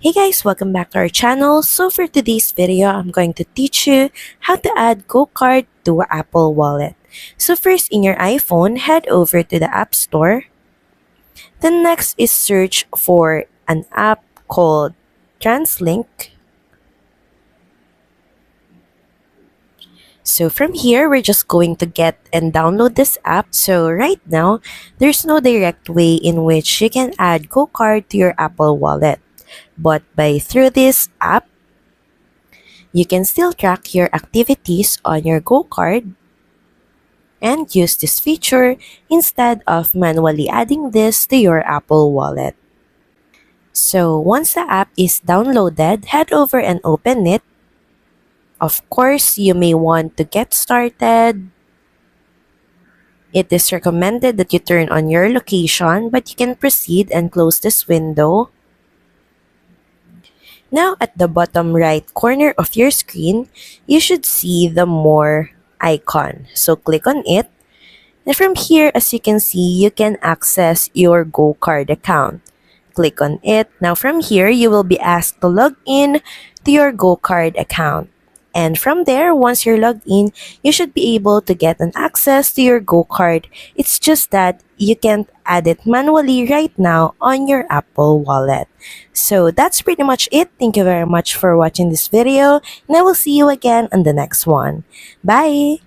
Hey guys, welcome back to our channel. So for today's video, I'm going to teach you how to add GoCard to Apple Wallet. So first, in your iPhone, head over to the App Store. Then next is search for an app called TransLink. So from here, we're just going to get and download this app. So right now, there's no direct way in which you can add GoCard to your Apple Wallet. But through this app, you can still track your activities on your GoCard and use this feature instead of manually adding this to your Apple Wallet. So once the app is downloaded, head over and open it. Of course, you may want to get started. It is recommended that you turn on your location, but you can proceed and close this window. Now, at the bottom right corner of your screen, you should see the More icon. So click on it. And from here, as you can see, you can access your GoCard account. Click on it. Now from here, you will be asked to log in to your GoCard account. And from there, once you're logged in, you should be able to get an access to your GoCard. It's just that you can't add it manually right now on your Apple Wallet. So that's pretty much it. Thank you very much for watching this video, and I will see you again on the next one. Bye!